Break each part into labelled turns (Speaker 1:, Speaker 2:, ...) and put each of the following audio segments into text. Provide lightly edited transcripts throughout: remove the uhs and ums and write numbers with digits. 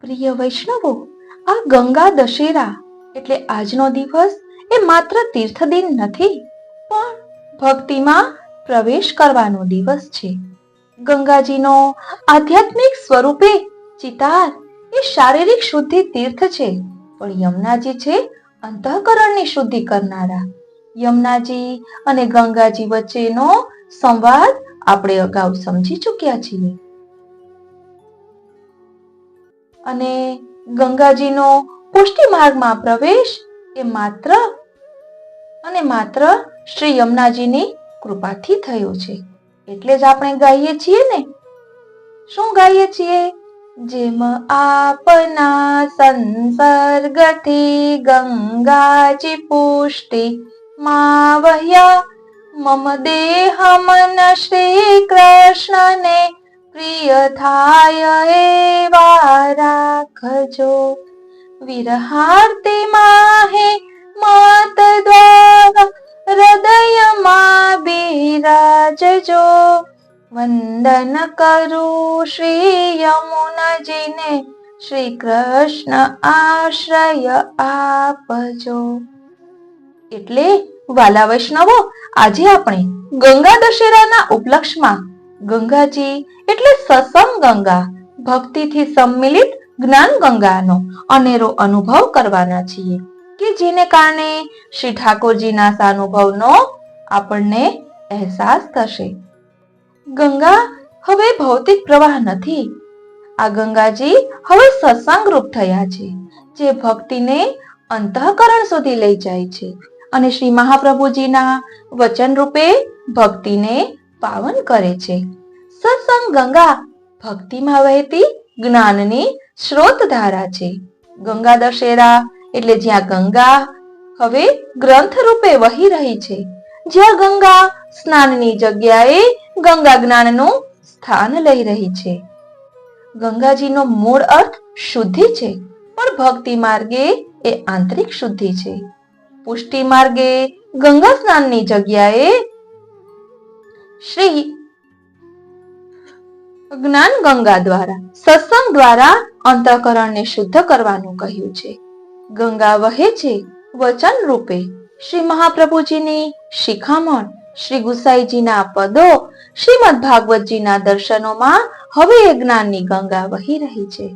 Speaker 1: પ્રિય વૈષ્ણવો, આ ગંગા દશેરા એટલે આજનો દિવસ એ માત્ર તીર્થદિન નથી, પણ ભક્તિમાં પ્રવેશ કરવાનો દિવસ છે. ગંગાજીનો આધ્યાત્મિક સ્વરૂપે ચિતાર એ શારીરિક શુદ્ધિ તીર્થ છે, પણ યમુનાજી છે અંતઃકરણની શુદ્ધિ કરનારા. યમુનાજી અને ગંગાજી વચ્ચેનો સંવાદ આપણે અગાઉ સમજી ચૂક્યા છીએ. અને ગંગાજીનો પુષ્ટિ માર્ગમાં પ્રવેશ એ માત્ર શ્રી યમુનાજીની કૃપાથી થયો છે. એટલે જ આપણે ગાઈએ છીએ ને. શું ગાઈએ છીએ? જેમ આપના સંસર્ગથી ગંગાજી પુષ્ટિ માં વહ્યા, મમ દેહ મન શ્રી કૃષ્ણને પ્રિય થાય એવા રાખજો. વિરહાર્તી માહે માત દ્વારા હૃદયમાં બિરાજજો. વંદન કરું શ્રી યમુનાજીને, શ્રી કૃષ્ણ આશ્રય આપજો. એટલે વાલા વૈષ્ણવો, આજે આપણે ગંગા દશેરાના ઉપલક્ષમાં ગંગાજી એટલે સત્સંગ ગંગા, ભક્તિથી સંમિલિત જ્ઞાન ગંગાનો અનેરો અનુભવ કરવાના છીએ, કે જેને કારણે શ્રી ઠાકોરજીના સાનુભવનો આપણને અહેસાસ થશે. ગંગા હવે ભૌતિક પ્રવાહ નથી. આ ગંગાજી હવે સત્સંગ રૂપ થયા છે, જે ભક્તિને અંતઃકરણ સુધી લઈ જાય છે અને શ્રી મહાપ્રભુજીના વચન રૂપે ભક્તિને પાવન કરે છે. સત્સંગ ગંગા ભક્તિમાં વહેતી જ્ઞાનની સ્રોત ધારા છે. ગંગા દશેરા એટલે જ્યાં ગંગા હવે ગ્રંથ રૂપે વહી રહી છે, જ્યાં ગંગા સ્નાનની જગ્યાએ ગંગા જ્ઞાનનું સ્થાન લઈ રહી છે. ગંગાજીનો મૂળ અર્થ શુદ્ધિ છે, પણ ભક્તિ માર્ગે એ આંતરિક શુદ્ધિ છે. પુષ્ટિ માર્ગે ગંગા સ્નાનની જગ્યાએ શ્રી જ્ઞાન ગંગા દ્વારા સત્સંગ દ્વારા અંતઃકરણને શુદ્ધ કરવાનું કહ્યું છે. ગંગા વહે છે વચન રૂપે. શ્રી મહાપ્રભુજીની શિખામણ, શ્રી ગુસાઈજીના પદો, શ્રીમદ ભાગવતજીના દર્શનોમાં હવે એ જ્ઞાનની ગંગા વહી રહી છે.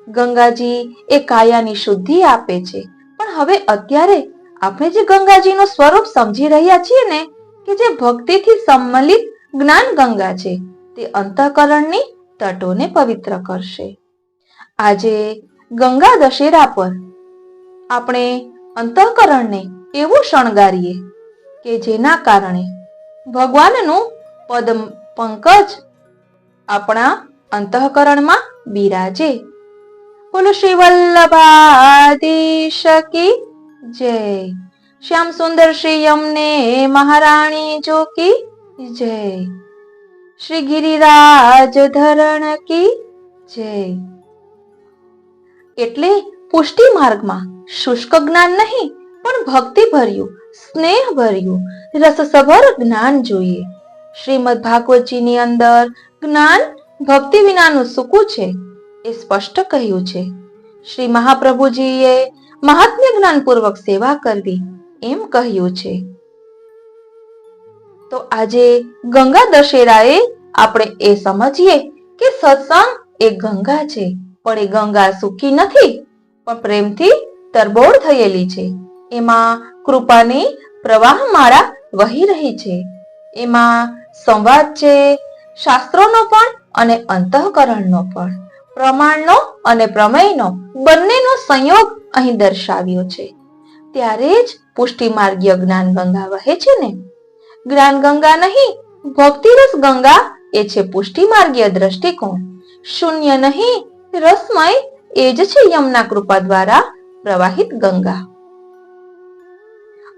Speaker 1: ગંગાજી એ કાયાની શુદ્ધિ આપે છે, પણ હવે અત્યારે આપણે જે ગંગાજીનું સ્વરૂપ સમજી રહ્યા છીએ ને, કે જે ભક્તિથી સંમલિત જ્ઞાન ગંગા છે, તે અંતઃકરણની તટોને પવિત્ર કરશે. આજે ગંગા દશેરા પર આપણે અંતઃકરણને એવું શણગારીએ કે જેના કારણે ભગવાનનું પદ પંકજ આપણા અંતઃકરણમાં બિરાજે. બોલો શ્રી વલ્લભાધીશ કી જય. શ્યામ સુંદર શ્રી યમને મહારાણી જો કી જય. શ્રી ગિરિરાજ ધરણ કી જય. એટલે પુષ્ટિ માર્ગમાં શુષ્ક જ્ઞાન નહીં, પણ ભક્તિ ભર્યું, સ્નેહ ભર્યું, રસસભર જ્ઞાન જોઈએ. શ્રીમદ ભાગવતજીની અંદર જ્ઞાન ભક્તિ વિનાનું સૂકું છે એ સ્પષ્ટ કહ્યું છે. શ્રી મહાપ્રભુજીએ મહાત્મ્ય જ્ઞાન પૂર્વક સેવા કરવી એમ કહ્યું છે. તો આજે ગંગા દશેરાએ આપણે એ સમજીએ કે સત્સંગ એ ગંગા છે, પણ એ ગંગા સૂકી નથી, પણ પ્રેમથી તરબોળ થયેલી છે. એમાં કૃપાની પ્રવાહમાળા વહી રહી છે. એમાં સંવાદ છે, શાસ્ત્રોનો પણ અને અંતઃકરણનો પણ, પ્રમાણનો અને પ્રમેયનો બંનેનો સંયોગ અહીં દર્શાવ્યો છે. ત્યારે જ પુષ્ટિ માર્ગીય જ્ઞાન ગંગા વહે છે ને. જ્ઞાન ગંગા નહીં, ભક્તિરસ ગંગા એ છે પુષ્ટિ માર્ગીય દ્રષ્ટિકોણ. શૂન્ય નહીં, રસમય એ જ છે યમુના કૃપા દ્વારા પ્રવાહિત ગંગા.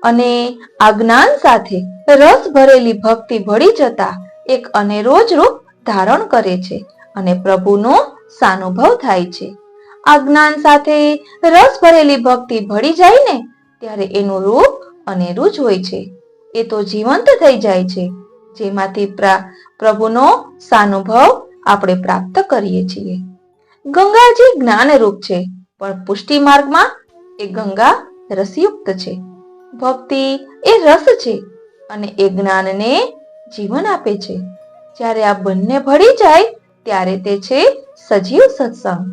Speaker 1: અને આ જ્ઞાન સાથે રસ ભરેલી ભક્તિ ભળી જતા એક અનેરો જ રૂપ ધારણ કરે છે અને પ્રભુનો સાનુભવ થાય છે. આ જ્ઞાન સાથે રસ ભરેલી ભક્તિ ભળી જાય ને, ત્યારે એનું રૂપ અનેરું જ હોય છે. એ તો જીવંત થઈ જાય છે, જેમાંથી પ્રભુનો સાનુભવ આપણે પ્રાપ્ત કરીએ છીએ. ગંગાજી જ્ઞાનરૂપ છે, પણ પુષ્ટિ માર્ગમાં એ ગંગા રસયુક્ત છે. ભક્તિ એ રસ છે અને એ જ્ઞાનને જીવન આપે છે. જ્યારે આ બંને ભળી જાય ત્યારે તે છે સજીવ સત્સંગ.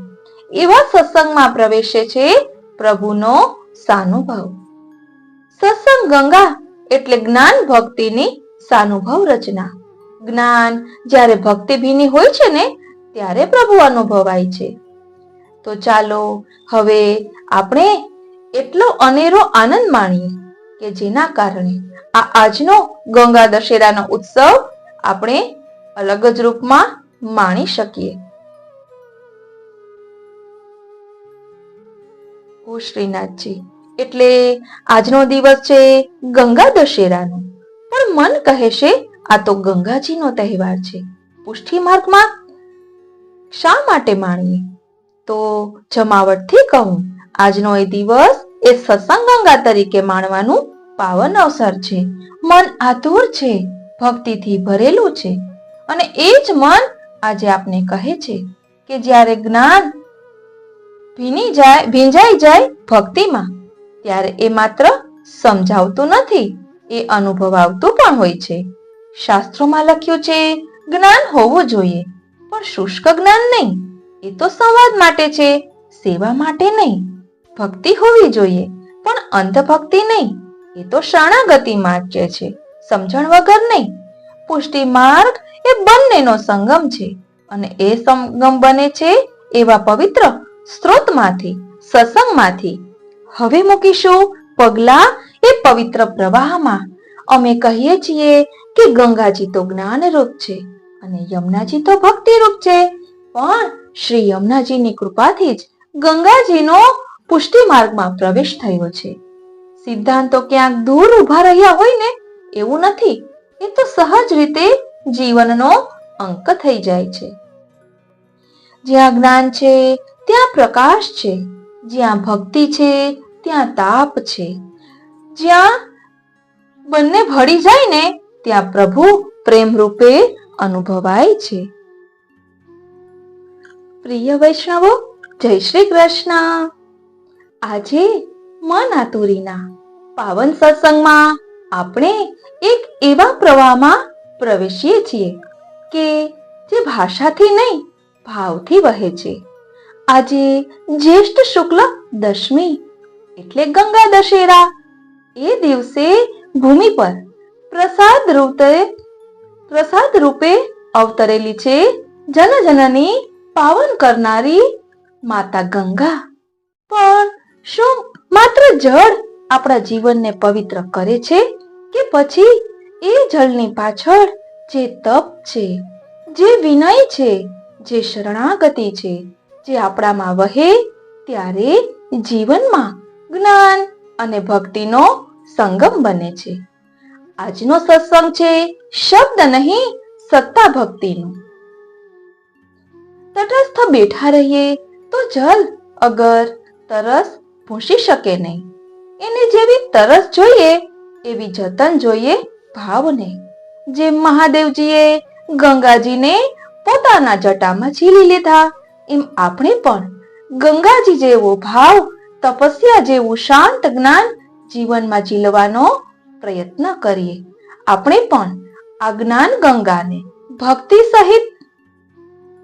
Speaker 1: એવા સત્સંગમાં પ્રવેશે છે પ્રભુનો સાનુભાવ. સત્સંગ ગંગા એટલે જ્ઞાન ભક્તિની સાનુભાવ રચના. જ્ઞાન જ્યારે ભક્તિ ભીની હોય છે ને ત્યારે પ્રભુ અનુભવાય છે. તો ચાલો હવે આપણે એટલો અનેરો આનંદ માણીએ કે જેના કારણે આજનો ગંગા દશેરાનો ઉત્સવ આપણે અલગ જ રૂપમાં માણી શકીએ. ઓ શ્રીનાથજી, એટલે આજનો દિવસ છે ગંગા દશેરાનો, પણ મન કહે છે આ તો ગંગાજીનો તહેવાર છે. પુષ્ટિ માર્ગમાં શા માટે માણીએ? તો જમાવટથી કહું, આજનો એ દિવસ એ સત્સંગ ગંગા તરીકે માણવાનું પાવન અવસર છે. મન આતુર છે, ભક્તિથી ભરેલું છે, અને એ જ મન આજે આપને કહે છે કે જ્યારે જ્ઞાન ભીંજાઈ જાય ભક્તિમાં ત્યારે એ માત્ર સમજાવતું નથી, એ અનુભવાવતું પણ હોય છે. શાસ્ત્રોમાં લખ્યું છે જ્ઞાન હોવું જોઈએ, પણ શુષ્ક જ્ઞાન નહીં. એ તો સંવાદ માટે છે, સેવા માટે નહીં. ભક્તિ હોવી જોઈએ, પણ અંધભક્તિ નહીં. એ તો શરણાગતિ માટે છે, સમજણ વગર નહીં. પુષ્ટિ માર્ગ એ બંનેનો સંગમ છે, અને એ સંગમ બને છે એવા પવિત્ર સ્ત્રોતમાંથી, સત્સંગમાંથી. હવે મૂકીશું પગલા એ પવિત્ર પ્રવાહમાં. અમે કહીએ છીએ કે ગંગાજી તો જ્ઞાનરૂપ છે અને યમુનાજી તો ભક્તિરૂપ છે, પણ શ્રી યમુનાજીની કૃપાથી જ ગંગાજીનો પુષ્ટિ માર્ગમાં પ્રવેશ થયો છે. સિદ્ધાંતો ક્યાંક દૂર ઉભા રહ્યા હોય ને એવું નથી. એ તો સહજ રીતે જીવનનો અંક થઈ જાય છે. જ્યાં જ્ઞાન છે ત્યાં પ્રકાશ છે, જ્યાં ભક્તિ છે ત્યાં તાપ છે, જ્યાં બંને ભળી જાય ને ત્યાં પ્રભુ પ્રેમ રૂપે અનુભવાય છે. પ્રિય વૈષ્ણવો, જય શ્રી કૃષ્ણ. આજે મન આતુરીના પાવન સત્સંગમાં આપણે એક એવા પ્રવાહમાં પ્રવેશીએ છીએ કે જે ભાષાથી નહીં ભાવથી વહે છે. આજે જ્યેષ્ઠ શુક્લ દશમી એટલે ગંગા દશેરા. એ દિવસે ભૂમિ પર પ્રસાદ રૂપે અવતરેલી છે જનજનની પાવન કરનારી માતા ગંગા. પણ શું માત્ર જળ આપણા જીવનને પવિત્ર કરે છે કે પછી એ જળની પાછળ જે તપ છે, જે વિનય છે, જે શરણાગતિ છે, જે આપણામાં વહે ત્યારે જીવનમાં જ્ઞાન અને ભક્તિનો સંગમ બને છે. આજનો સત્સંગ છે શબ્દ નહીં સત્તા ભક્તિનું. તટસ્થ બેઠા રહીએ તો જલ અગર તરસ ભૂંસી શકે નહીં. એને જેવી તરસ જોઈએ એવી જતન જોઈએ ભાવને. જેમ મહાદેવજીએ ગંગાજીને પોતાના જટામાં ઝીલી લીધા, એમ આપણે પણ ગંગાજી જેવો ભાવ, તપસ્યા જેવું શાંત જ્ઞાન જીવનમાં ઝીલવાનો પ્રયત્ન કરીએ. આપણે પણ આ જ્ઞાન ગંગાને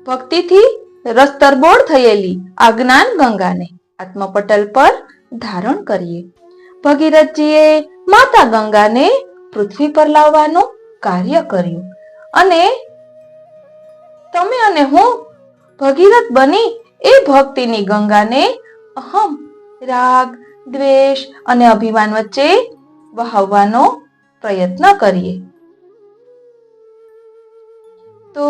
Speaker 1: ભક્તિથી રસતરબોળ થયેલી આ જ્ઞાન ગંગાને આત્મપટલ પર ધારણ કરીએ. ભગીરથજીએ માતા ગંગાને પૃથ્વી પર લાવવાનું કાર્ય કર્યું, અને તમે અને હું ભગીરથ બની એ ભક્તિની ગંગાને અહમ, રાગ, દ્વેષ અને અભિમાન વચ્ચે વહાવવાનો પ્રયત્ન કરીએ. તો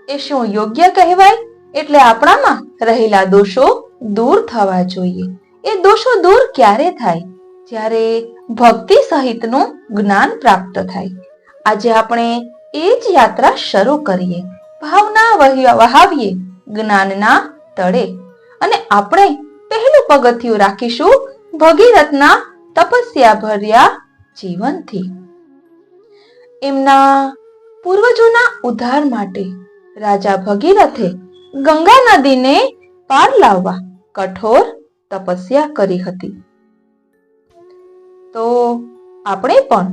Speaker 1: એ શું યોગ્ય કહેવાય? એટલે આપણામાં રહેલા દોષો દૂર થવા જોઈએ. એ દોષો દૂર ક્યારે થાય? જ્યારે ભક્તિ સહિતનું જ્ઞાન પ્રાપ્ત થાય. આજે આપણે એ જ યાત્રા શરૂ કરીએ. ભાવના વહાવીએ જ્ઞાનના તળે, અને આપણે પહેલું પગથિયું રાખીશું ભગીરથના તપસ્યા ભર્યા જીવનથી. એમના પૂર્વજોના ઉદ્ધાર માટે રાજા ભગીરથે ગંગા નદીને પાર લાવવા કઠોર તપસ્યા કરી હતી. તો આપણે પણ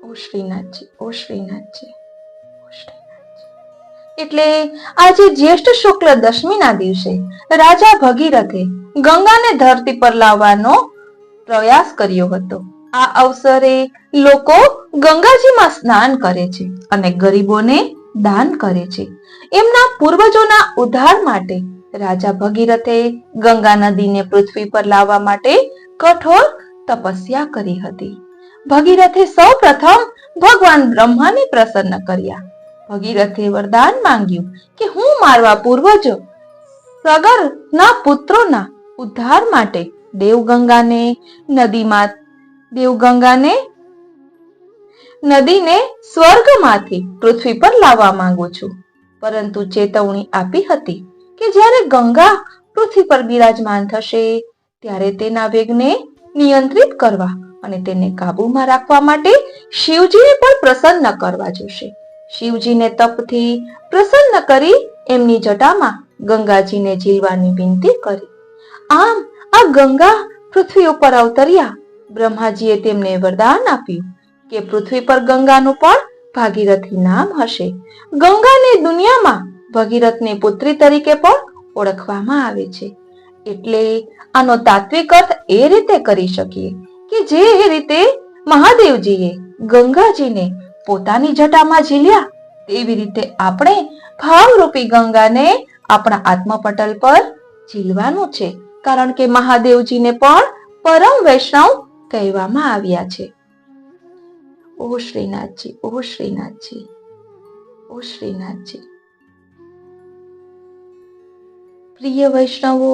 Speaker 1: ઓ શ્રીનાથજી, ઓ શ્રીનાથજી, ઓ શ્રીનાથજી. એટલે આજે જ્યેષ્ઠ શુક્લ દશમીના દિવસે રાજા ભગીરથે ગંગાને ધરતી પર લાવવાનો પ્રયાસ કર્યો હતો. આ અવસરે લોકો ગંગાજીમાં સ્નાન કરે છે અને ગરીબોને દાન કરે છે. એમના પૂર્વજોના ઉદ્ધાર માટે રાજા ભગીરથે ગંગા નદીને પૃથ્વી પર લાવવા માટે કઠોર તપસ્યા કરી હતી. ભગીરથે સૌ પ્રથમ ભગવાન બ્રહ્માને પ્રસન્ન કર્યા. ભગીરથે વરદાન માંગ્યું કે હું મારા પૂર્વજો સગરના પુત્રોના ઉદ્ધાર માટે નદીને સ્વર્ગમાંથી પૃથ્વી પર લાવવા માંગુ છું. પરંતુ ચેતવણી આપી હતી કે જ્યારે ગંગા પૃથ્વી પર બિરાજમાન થશે ત્યારે તેના વેગને નિયંત્રિત કરવા અને તેને કાબુમાં રાખવા માટે શિવજીને પણ પ્રસન્ન કરવા જોશે. શિવજીને તપથી પ્રસન્ન કરી એમની જટામાં ગંગાજીને ઝીલવાની વિનંતી કરી. આમ આ ગંગા પૃથ્વી ઉપર અવતર્યા. બ્રહ્માજીએ તેમને વરદાન આપ્યું કે પૃથ્વી પર ગંગાનું પણ ભાગીરથી નામ હશે. ગંગાને દુનિયામાં ભગીરથની પુત્રી તરીકે પણ ઓળખવામાં આવે છે. એટલે આનો તાત્વિક અર્થ એ રીતે કરી શકીએ કે જે રીતે મહાદેવજીએ ગંગાજીને પોતાની જટામાં ઝીલ્યા તેવી રીતે આપણે ભાવરૂપી ગંગાને આપણા આત્મપટલ પર ઝીલવાનું છે. કારણ કે મહાદેવજીને પણ પરમ વૈષ્ણવ કહેવામાં આવ્યા છે. ઓ શ્રીનાથજી, ઓ શ્રીનાથજી, ઓ શ્રીનાથજી. પ્રિય વૈષ્ણવો,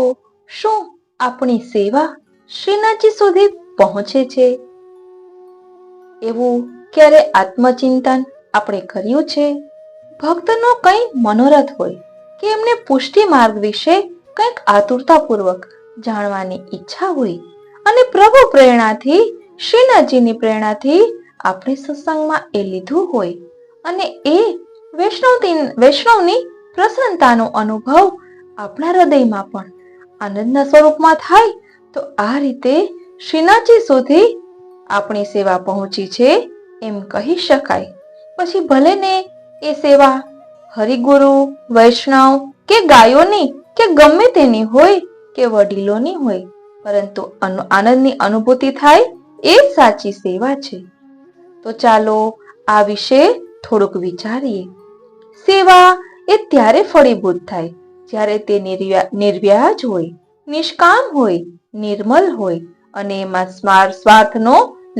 Speaker 1: શું આપણી સેવા શ્રીનાથજી સુધી પહોંચે છે? એવું ક્યારે આત્મચિંતન આપણે કર્યું છે? ભક્તનો કંઈ મનોરથ હોય કે એમને પુષ્ટિ માર્ગ વિશે કંઈક આતુરતાપૂર્વક જાણવાની ઈચ્છા હોય અને પ્રભુ પ્રેરણાથી, શ્રીનાથજીની પ્રેરણાથી આપણે સત્સંગમાં એ લીધું હોય અને એ વૈષ્ણવની પ્રસન્નતાનો અનુભવ આપણા હૃદયમાં પણ આનંદના સ્વરૂપમાં થાય તો આ રીતે શ્રીનાથજી સુધી આપણી સેવા પહોંચી છે એમ કહી શકાય. પછી ભલે ને એ સેવા હરિગુરુ, વૈષ્ણવ કે ગાયોની કે ગમે તેની હોય કે વડીલોની હોય, પરંતુ આનંદની અનુભૂતિ થાય એ સાચી સેવા છે. તો ચાલો આ વિશે થોડુંક વિચારીએ. સેવા એ ત્યારે ફળીભૂત થાય જ્યારે તે નિર્વ્યાજ હોય, નિષ્કામ હોય, નિર્મલ હોય અને એમાં સ્વાર્થનો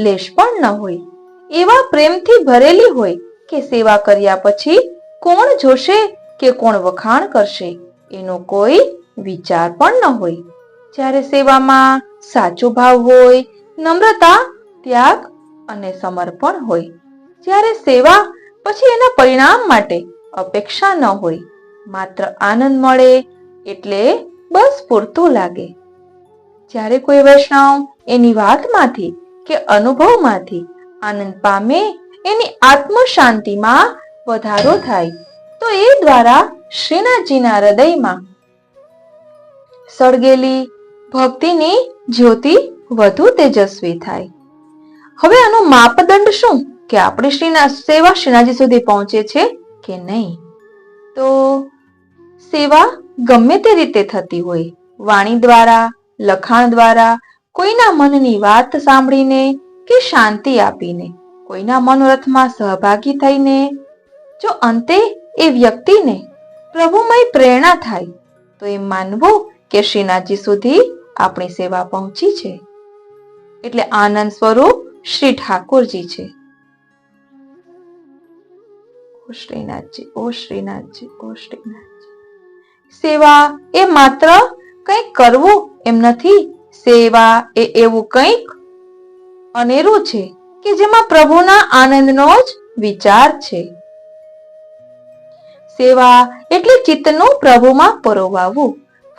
Speaker 1: લેશ પણ ન હોય. એવા પ્રેમથી ભરેલી હોય કે સેવા કર્યા પછી કોણ જોશે કે કોણ વખાણ કરશે એનો કોઈ વિચાર પણ ન હોય. જ્યારે સેવામાં સાચો ભાવ હોય, નમ્રતા, ત્યાગ અને સમર્પણ હોય. જ્યારે સેવા પછી એના પરિણામ માટે અપેક્ષા ન હોય, માત્ર આનંદ મળે એટલે બસ પૂરતું લાગે. જ્યારે કોઈ વૈષ્ણવ એની વાતમાંથી કે અનુભવમાંથી આનંદ પામે, એની આત્મ શાંતિમાં વધારો થાય તો એ દ્વારા શ્રીનાથજીના હૃદયમાં સળગેલી ભક્તિની જ્યોતિ વધુ તેજસ્વી થાય. હવે આનો માપદંડ શું કે આપણી સેવા શ્રીનાથજી સુધી પહોંચે છે કે નહીં? તો સેવા ગમે તે રીતે થતી હોય, વાણી દ્વારા, લખાણ દ્વારા, કોઈના મનની વાત સાંભળીને કે શાંતિ આપીને, કોઈના મનોરથમાં સહભાગી થઈને, જો અંતે એ વ્યક્તિને પ્રભુમય પ્રેરણા થાય તો એમ માનવું કે શ્રીનાથજી સુધી આપણી સેવા પહોંચી છે. એટલે આનંદ સ્વરૂપ શ્રી ઠાકોરજી છે. ઓ શ્રીનાથજી, ઓ શ્રીનાથજી, ઓ શ્રીનાથજી. સેવા એ માત્ર કંઈક કરવું એમ નથી. સેવા એ એવું કંઈક અનેરું છે કે જેમાં પ્રભુના આનંદનો જ વિચાર છે. સેવા એટલે ચિત્તનું પ્રભુમાં પરોવાવું.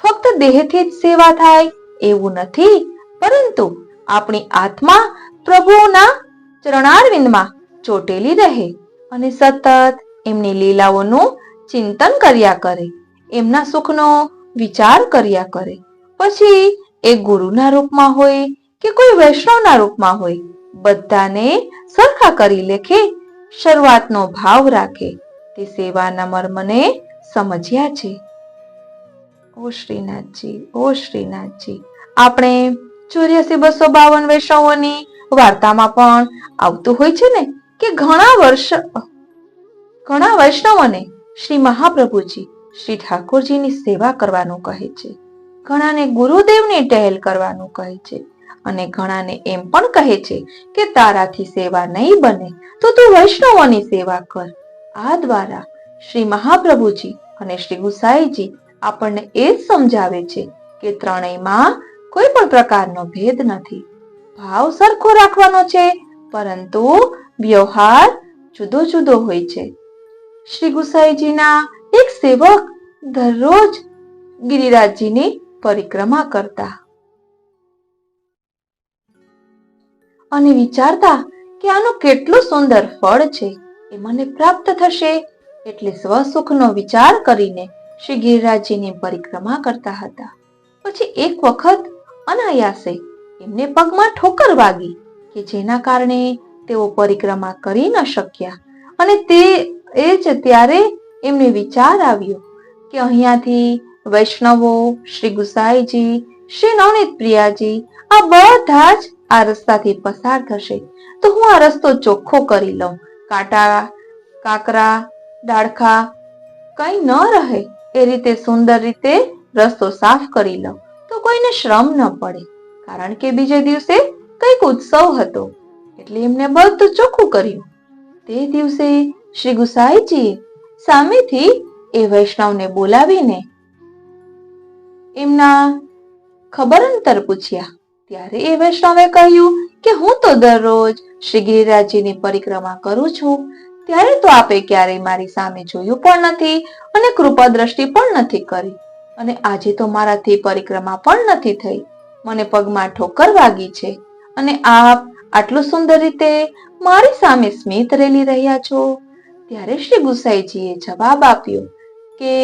Speaker 1: ફક્ત દેહથી જ સેવા થાય એવું નથી, પરંતુ આપણી આત્મા પ્રભુના ચરણારવિંદમાં ચોટેલી રહે અને સતત એમની લીલાઓનું ચિંતન કર્યા કરે. એમના સુખનો વિચાર કર્યા કરે. પછી એ ગુરુના રૂપમાં હોય કે કોઈ વૈષ્ણવના રૂપમાં હોય, બધાને સરખા કરી લેખે શરૂઆતનો ભાવ રાખે. તે સેવાના મર્મને સમજ્યા છે. ઓ શ્રીનાથજી, ઓ શ્રીનાથજી. આપણે 84,252 વૈષ્ણવોની વાર્તામાં પણ આવતું હોય છે ને કે ઘણા વૈષ્ણવોને શ્રી મહાપ્રભુજી શ્રી ઠાકોરજીની સેવા કરવાનું કહે છે. ઘણાને ગુરુદેવની ટહેલ કરવાનું કહે છે અને ઘણાને એમ પણ કહે છે કે તારાથી સેવા નહીં બને તો તું વૈષ્ણવોની સેવા કર. આ દ્વારા શ્રી મહાપ્રભુજી અને શ્રી ગુસાઈજી આપણને એ જ સમજાવે છે કે ત્રણેયમાં કોઈ પણ પ્રકારનો ભેદ નથી. ભાવ સરખો રાખવાનો છે, પરંતુ વ્યવહાર જુદો જુદો હોય છે. શ્રી ગુસાઈજીના એક સેવક દરરોજ ગિરિરાજજીની પરિક્રમા કરતા અને વિચારતા કે આનું કેટલું સુંદર ફળ છે, એ મને પ્રાપ્ત થશે. એટલે સ્વસુખનો વિચાર કરીને શ્રી ગિરિરાજજીની પરિક્રમા કરતા હતા. પછી એક વખત અનાયાસે એમને પગમાં ઠોકર વાગી કે જેના કારણે તેઓ પરિક્રમા કરી ન શક્યા. અને ત્યારે એમને વિચાર આવ્યો કે અહીંયાથી વૈષ્ણવો, શ્રી ગુસાઈજી, શ્રી નવનીત પ્રિયાજી આ બધા જ આ રસ્તાથી પસાર થશે, તો હું આ રસ્તો ચોખ્ખો કરી લઉં. કાંટા, કાંકરા, ડાળખા કઈ ન રહે એ રીતે સુંદર રીતે રસ્તો સાફ કરી લઉં, તો કોઈને શ્રમ ન પડે. કારણ કે બીજે દિવસે કઈક ઉત્સવ હતો, એટલે એમને બધું ચોખ્ખું કર્યું. તે દિવસે શ્રી ગુસાઈજીએ સામેથી એ વૈષ્ણવને બોલાવીને એમના ખબર અંતર પૂછ્યા. ત્યારે એ વૈષ્ણવે કહ્યું કે હું તો દરરોજ શ્રી ગિરિરાજજીની પરિક્રમા કરું છું, ત્યારે તો આપે ક્યારેય મારી સામે જોયું પણ નથી અને કૃપા દ્રષ્ટિ પણ નથી કરી, અને આજે તો મારાથી પરિક્રમા પણ નથી થઈ. મને પગમાં ઠોકર વાગી છે અને આપ આટલું સુંદર રીતે મારી સામે સ્મિત રેલી રહ્યા છો. ત્યારે શ્રી ગુસાઈજીએ જવાબ આપ્યો કે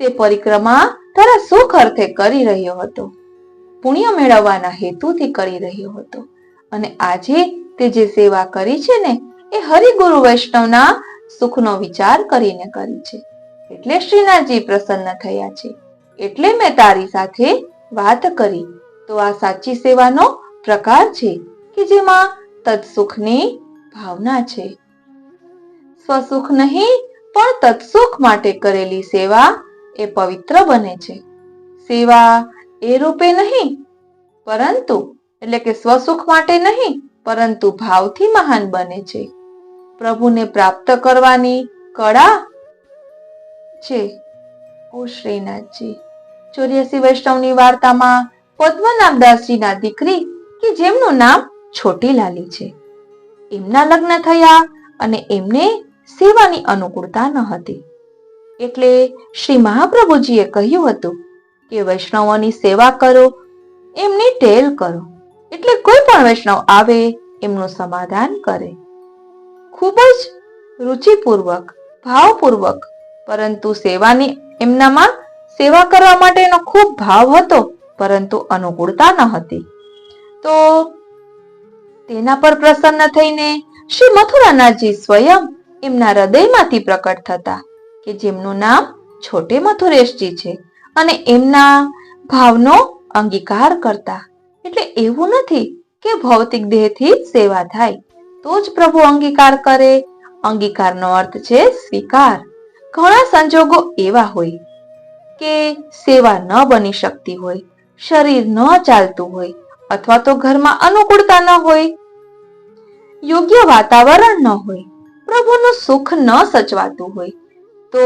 Speaker 1: તે પરિક્રમા તારા સુખ અર્થે કરી રહ્યો હતો, પુણ્ય મેળવવાના હેતુથી કરી રહ્યો હતો, અને આજે તે જે સેવા કરી છે ને એ હરિગુરુ વૈષ્ણવના સુખનો વિચાર કરીને કરી છે. એટલે શ્રીનાથજી પ્રસન્ન થયા છે. એટલે મેં તારી સાથે વાત કરી. તો આ સાચી સેવાનો પ્રકાર છે કે જેમાં તત્સુખની ભાવના છે. સ્વસુખ નહીં પણ તત્સુખ માટે કરેલી સેવા એ પવિત્ર બને છે. સેવા એ રૂપે નહીં પરંતુ એટલે કે સ્વસુખ માટે નહીં પરંતુ ભાવથી મહાન બને છે. પ્રભુને પ્રાપ્ત કરવાની કળા છે. ઓ શ્રીનાથજી. 84 વૈષ્ણવની વાર્તામાં પદ્મનાભદાસજીના દીકરી કે જેમનું નામ છોટી લાલી છે, એમના લગ્ન થયા અને એમને સેવાની અનુકૂળતા ન હતી. એટલે શ્રી મહાપ્રભુજીએ કહ્યું હતું કે વૈષ્ણવોની સેવા કરો, એમની ટેલ કરો. એટલે કોઈ પણ વૈષ્ણવ આવે એમનું સમાધાન કરે. ખૂબ જ રુચિપૂર્વક, ભાવપૂર્વક, પરંતુ સેવાની એમનામાં સેવા કરવા માટેનો ખૂબ ભાવ હતો, પરંતુ અનુકૂળતા ન હતી. તો તેના પર પ્રસન્ન થઈને શ્રી મથુરાનાથજી સ્વયં એમના હૃદયમાંથી પ્રકટ થતા કે જેમનું નામ છોટે મથુરેશજી છે, અને એમના ભાવનો અંગીકાર કરતા. એટલે એવું નથી કે ભૌતિક દેહથી જ સેવા થાય તો જ પ્રભુ અંગીકાર કરે. અંગીકારનો અર્થ છે સ્વીકાર. ઘણા સંજોગો એવા હોય કે સેવા ન બની શકતી હોય, શરીર ન ચાલતું હોય, અથવા તો ઘરમાં અનુકૂળતા ન હોય, યોગ્ય વાતાવરણ ન હોય, પ્રભુનું સુખ ન સચવાતું હોય, તો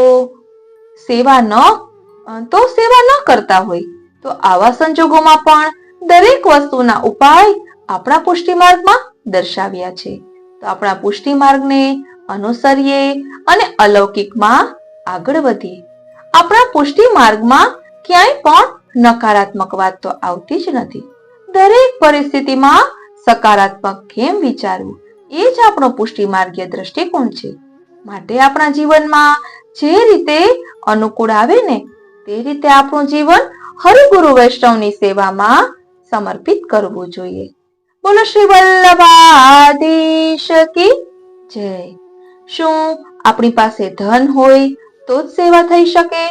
Speaker 1: સેવા ન કરતા હોય. તો આવા સંજોગોમાં પણ દરેક વસ્તુના ઉપાય આપણા પુષ્ટિ માર્ગમાં દર્શાવ્યા છે. તો આપણા પુષ્ટિ માર્ગને અનુસરીએ અને અલૌકિકમાં આગળ વધીએ. આપણા પુષ્ટિ માર્ગમાં ક્યાંય પણ નકારાત્મક વાત તો આવતી જ નથી. દરેક પરિસ્થિતિમાં સકારાત્મક કેમ વિચારવું એ જ આપણો પુષ્ટિ માર્ગીય દ્રષ્ટિકોણ છે. માટે આપણા જીવનમાં જે રીતે અનુકૂળ આવે ને તે રીતે આપણું જીવન હરિગુરુ વૈષ્ણવની સેવામાં સમર્પિત કરવું જોઈએ. બોલો શ્રી વલ્લભાધીશ કી જય. શું આપણી પાસે ધન હોય તો જ સેવા થઈ શકે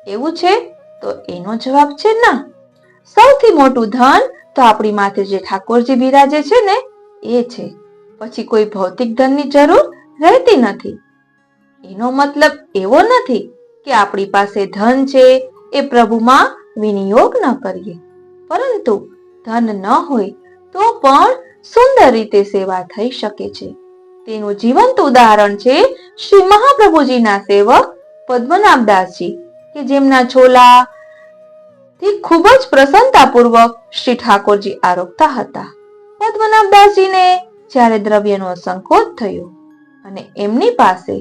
Speaker 1: એવું છે? તો એનો જવાબ છે ના. સૌથી મોટું ધન તો આપણી માથે જે ઠાકોરજી બિરાજે છે ને એ છે. પછી કોઈ ભૌતિક ધનની જરૂર રહેતી નથી. એનો મતલબ એવો નથી કે આપણી પાસે ધન છે એ પ્રભુમાં વિનિયોગ ન કરીએ, પરંતુ ધન ન હોય તો પણ સુંદર રીતે સેવા થઈ શકે છે. તેનું જીવંત ઉદાહરણ છે શ્રી મહાપ્રભુજીના સેવક પદ્મનાભદાસજી, કે જેમના છોલા થી ખૂબ જ પ્રસન્નતાપૂર્વક શ્રી ઠાકોરજી આરોગતા હતા. પદ્મનાભદાસજીને જ્યારે દ્રવ્યનો સંકોચ થયો અને એમની પાસે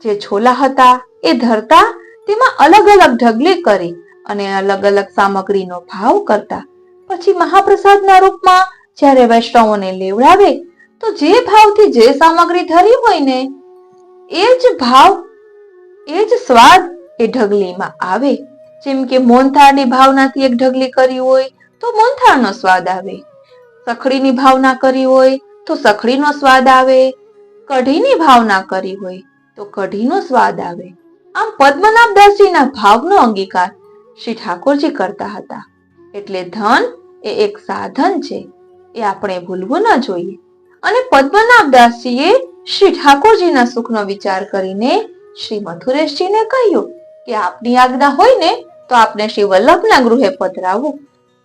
Speaker 1: જે છોલા હતા એ ધરતા તેમાં અલગ અલગ ઢગલી કરી અને અલગ અલગ સામગ્રીનો ભાવ કરતા, પછી મહાપ્રસાદના રૂપમાં જ્યારે વૈષ્ણવોને લેવડાવે તો જે ભાવથી જે સામગ્રી ધરી હોય ને એ જ ભાવ, એ જ સ્વાદ એ ઢગલીમાં આવે. જેમ કે મોહનથાળની ભાવનાથી એક ઢગલી કરી હોય તો મોહનથાળનો સ્વાદ આવે, સખડીની ભાવના કરી હોય તો સખડીનો સ્વાદ આવે, કઢીની ભાવના કરી હોય તો કઢીનો સ્વાદ આવે. આમ પદ્મનાભદાસજીના ભાવનો અંગીકાર શ્રી ઠાકોરજી કરતા હતા. એટલે ધન એ એક સાધન છે, એ આપણે ભૂલવું ન જોઈએ. અને પદ્મનાભદાસજીએ શ્રી ઠાકોરજીના સુખનો વિચાર કરીને શ્રી મથુરેશજીને કહ્યું કે આપની આજ્ઞા હોય ને તો આપને શ્રી વલ્લભના ગૃહે પધરાવું.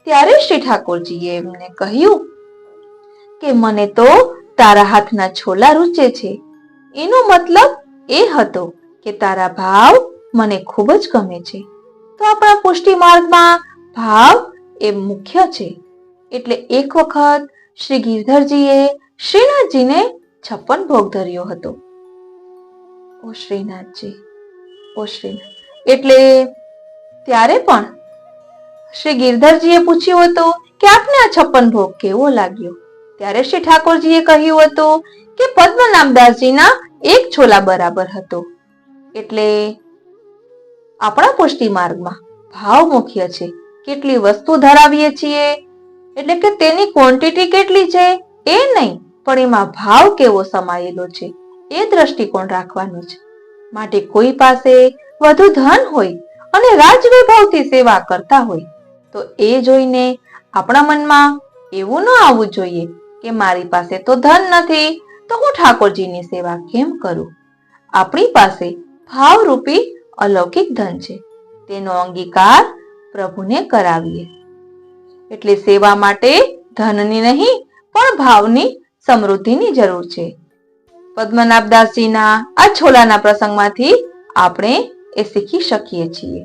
Speaker 1: ત્યારે શ્રી ઠાકોરજીએ એમને કહ્યું કે મને તો તારા હાથના છોલા રૂચે છે. એનો મતલબ એ હતો કે તારા ભાવ મને ખૂબ જ ગમે છે. તો આપણા પુષ્ટિ માર્ગમાં ભાવ એ મુખ્ય છે. એટલે એક વખત શ્રી ગિરધરજીએ શ્રીનાથજીને 56 ભોગ ધર્યો હતો. ઓ શ્રીનાથજી, ઓ શ્રીનાથ. એટલે ત્યારે પણ શ્રી ગિરધરજીએ પૂછ્યું હતું કે આપને આ 56 ભોગ કેવો લાગ્યો? ત્યારે શ્રી ઠાકોરજીએ કહ્યું હતું કે પદ્મનાભદાસજીના એક છોલા બરાબર હતો. એટલે આપણા પુષ્ટિ માર્ગમાં ભાવ મુખ્ય છે. કેટલી વસ્તુ ધરાવીએ છીએ એટલે કે તેની ક્વોન્ટિટી કેટલી છે એ નહીં, પણ એમાં ભાવ કેવો સમાયેલો છે એ દ્રષ્ટિકોણ રાખવાનો છે. માટે કોઈ પાસે વધુ ધન હોય અને રાજવૈભવથી સેવા કરતા હોય તો એ જોઈને આપણા મનમાં એવું ન આવવું જોઈએ કે મારી પાસે તો ધન નથી તો હું ઠાકોરજીની સેવા કેમ કરું. આપણી પાસે ભાવરૂપી અલૌકિક ધન છે, તેનો અંગીકાર પ્રભુને કરાવીએ. એટલે સેવા માટે ધનની નહીં પણ ભાવની સમૃદ્ધિની જરૂર છે. પદ્મનાભદાસજીના આ છોલાના પ્રસંગમાંથી આપણે એ શીખી શકીએ છીએ.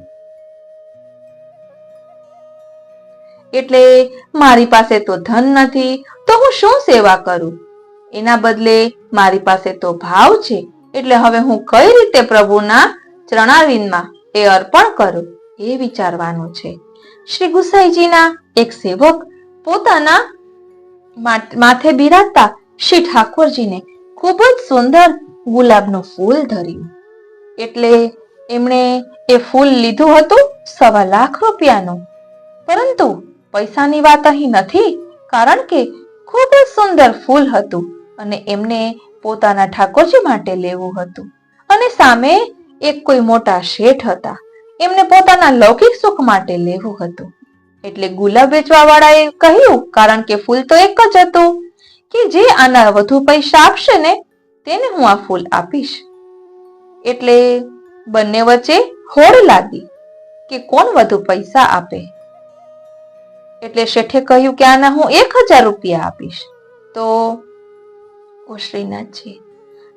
Speaker 1: એટલે મારી પાસે તો ધન નથી તો હું શું સેવા કરું? એના બદલે મારી પાસે તો ભાવ છે, એટલે હવે હું કઈ રીતે પ્રભુના ચરણારવિંદમાં એ અર્પણ કરું એ વિચારવાનું છે. શ્રી ગુસાઈજીના એક સેવક પોતાના માથે બિરાજતા શ્રી ઠાકોરજીને ખૂબ જ સુંદર ગુલાબનું ફૂલ ધર્યું. એટલે એમણે એ ફૂલ લીધું હતું 1.25 લાખ રૂપિયાનું. પરંતુ પૈસાની વાત અહીં નથી, કારણ કે ખૂબ જ સુંદર ફૂલ હતું અને એમને પોતાના ઠાકોરજી માટે લેવું હતું. અને સામે એક કોઈ મોટા શેઠ હતા, એમને પોતાના લૌકિક સુખ માટે લેવું હતું. એટલે ગુલાબ વેચવા વાળાએ કહ્યું, કારણ કે ફૂલ તો એક જ હતું, કે જે આના વધુ પૈસા આપશે ને તેને હું આ ફૂલ આપીશ. એટલે બંને વચ્ચે હોડ લાગી કે કોણ વધુ પૈસા આપે. એટલે શેઠે કહ્યું કે આના હું 1000 રૂપિયા આપીશ. તો ઓ શ્રીનાથજી,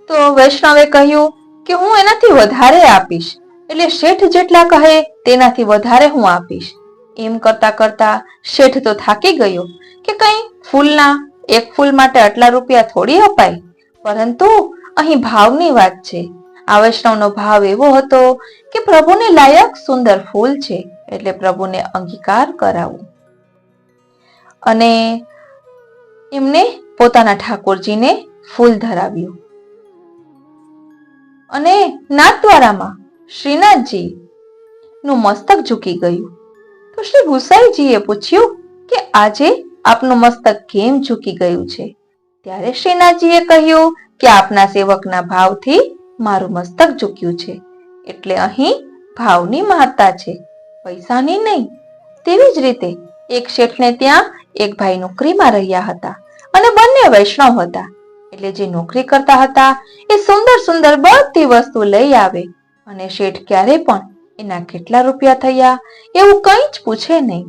Speaker 1: તો વૈષ્ણવે કહ્યું કે હું એનાથી વધારે આપીશ. એટલે શેઠ જેટલા કહે તેનાથી વધારે હું આપીશ. એમ કરતા કરતા શેઠ તો થાકી ગયો કે કઈ ફૂલના એક ફૂલ માટે આટલા રૂપિયા થોડી અપાય. પરંતુ અહીં ભાવની વાત છે. આ વૈષ્ણવનો ભાવ એવો હતો કે પ્રભુને લાયક સુંદર ફૂલ છે, એટલે પ્રભુને અંગીકાર કરાવું. અને એમને પોતાના ઠાકોરજીને ફૂલ ધરાવ્યું. અને નાથદ્વારામાં શ્રીનાથજી નું મસ્તક ઝૂકી ગયું. તો શ્રી ગુસાઈજીએ પૂછ્યું કે આજે આપનું મસ્તક કેમ ઝૂકી ગયું છે? ત્યારે શ્રીનાથજીએ કહ્યું કે આપના સેવકના ભાવથી મારું મસ્તક ઝૂક્યું છે. એટલે અહીં ભાવની મહત્તા છે, પૈસાની નહીં. તેવી જ રીતે એક શેઠને ત્યાં એક ભાઈ નોકરીમાં રહ્યા હતા અને બંને વૈષ્ણવ હતા. એટલે જે નોકરી કરતા હતા એ સુંદર સુંદર બધી વસ્તુ લઈ આવે અને શેઠ ક્યારે પણ એના કેટલા રૂપિયા થયા એવું કંઈ જ પૂછે નહીં.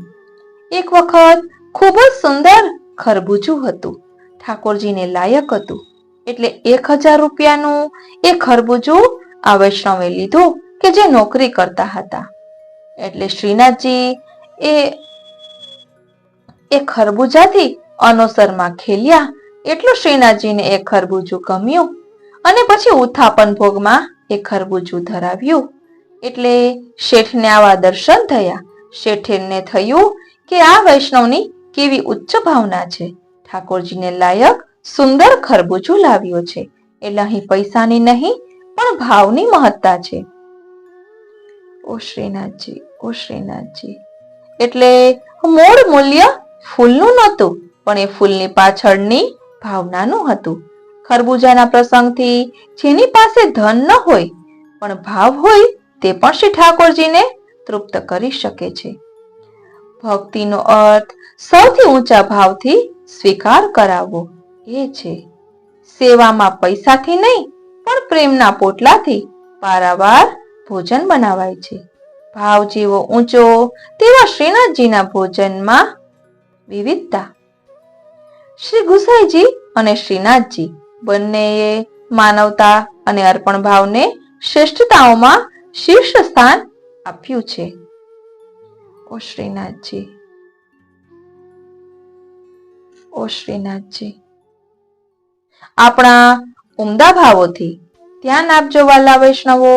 Speaker 1: એક વખત ખૂબ જ સુંદર ખરબૂજું હતું, ઠાકોરજીને લાયક હતું. એટલે 1000 રૂપિયાનું એ ખરબૂજું આ વૈષ્ણવે લીધું કે જે નોકરી કરતા હતા. એટલે શ્રીનાથજી એ ખરબૂજાથી અનોસરમાં ખેલ્યા. એટલું શ્રીનાથજીને એ ખરબૂજું ગમ્યું અને પછી ઉત્થાપન ભોગમાં એ ખરબૂજું ધરાવ્યું. એટલે શેઠને આવા દર્શન થયા. શેઠને થયું કે આ વૈષ્ણવની કેવી ઉચ્ચ ભાવના છે, ઠાકોરજીને લાયક સુંદર ખરબૂજું લાવ્યો છે. એટલે અહીં પૈસાની નહીં પણ ભાવની મહત્તા છે. ઓ શ્રીનાથજી, ઓ શ્રીનાથજી. એટલે મૂળ મૂલ્ય ફૂલનું નહોતું, પણ એ ફૂલની પાછળની ભાવનાનું હતું. ખરબૂજાના પ્રસંગથી જેની પાસે ધન ન હોય પણ ભાવ હોય તે પણ શ્રી ઠાકોરજીને તૃપ્ત કરી શકે છે. ભક્તિનો અર્થ સૌથી ઊંચા ભાવથી સ્વીકાર કરાવવો એ છે. સેવામાં પૈસાથી નહીં પણ પ્રેમના પોટલાથી પારાવાર ભોજન બનાવાય છે. ભાવ જેવો ઊંચો તેવા શ્રીનાથજીના ભોજનમાં વિવિધતા. શ્રી ગુસાઈજી અને શ્રીનાથજી બંનેએ માનવતા અને અર્પણ ભાવને શ્રેષ્ઠતાઓમાં શીર્ષ સ્થાન આપ્યું છે. ઓ શ્રીનાથજી, ઓ શ્રીનાથજી. આપણા ઉમદા ભાવોથી ધ્યાન આપજો વાલા વૈષ્ણવો.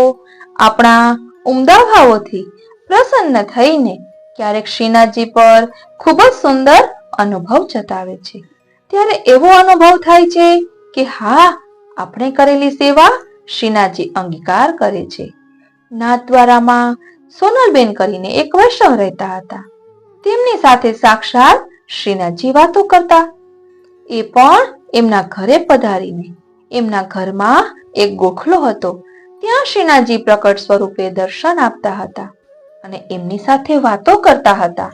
Speaker 1: આપણા ઉમદા ભાવોથી પ્રસન્ન થઈને ક્યારેક શ્રીનાથજી પર ખૂબ જ સુંદર અનુભવ જતાવે છે. ત્યારે એવો અનુભવ થાય છે કે હા, આપણે કરેલી સેવા શ્રીનાથજી અંગીકાર કરે છે. નાથદ્વારામાં સોનલબેન કરીને એક વૈષ્ણવ રહેતા હતા. તેમની સાથે સાક્ષાત શ્રીનાથજી વાતો કરતા. એ પણ એમના ઘરે પધારીને એમના ઘરમાં એક ગોખલો હતો, ત્યાં શ્રીનાથજી પ્રકટ સ્વરૂપે દર્શન આપતા હતા અને એમની સાથે વાતો કરતા હતા.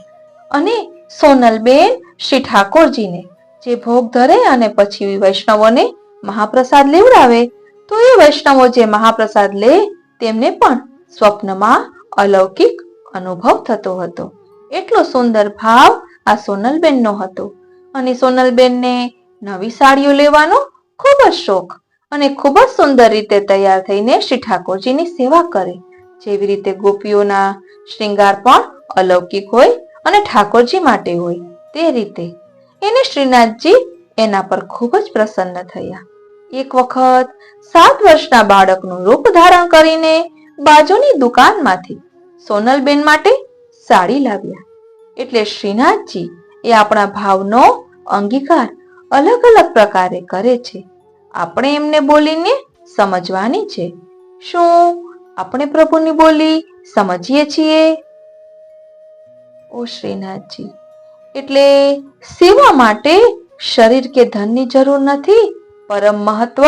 Speaker 1: અને સોનલબેન શ્રી ઠાકોરજીને જે ભોગ ધરે અને પછી વૈષ્ણવોને મહાપ્રસાદ લેવડાવે, તો એ વૈષ્ણવો જે મહાપ્રસાદ લે તેમને પણ સ્વપ્નમાં અલૌકિક અનુભવ થતો હતો. એટલો સુંદર ભાવ આ સોનલબેનનો હતો. અને સોનલબેનને નવી સાડીઓ લેવાનો ખૂબ જ શોખ અને ખૂબ જ સુંદર રીતે તૈયાર થઈને શ્રી ઠાકોરજીની સેવા કરે. જેવી રીતે ગોપીઓના શ્રૃંગાર પણ અલૌકિક હોય અને ઠાકોરજી માટે હોય, તે રીતે એને શ્રીનાથજી એના પર ખૂબ જ પ્રસન્ન થયા. એક વખત 7 વર્ષના બાળકનું રૂપ ધારણ કરીને બાજુની દુકાનમાંથી સોનલબેન માટે સાડી લાવ્યા. એટલે શ્રીનાથજી એ આપણા ભાવનો અંગીકાર અલગ અલગ પ્રકારે કરે છે. આપણે એમને બોલીને સમજવાની છે. શું આપણે પ્રભુની બોલી સમજીએ છીએ? ઓ શ્રીનાથજી. એટલે સેવા માટે શરીર કે ધનની જરૂર નથી, પરમ મહત્વ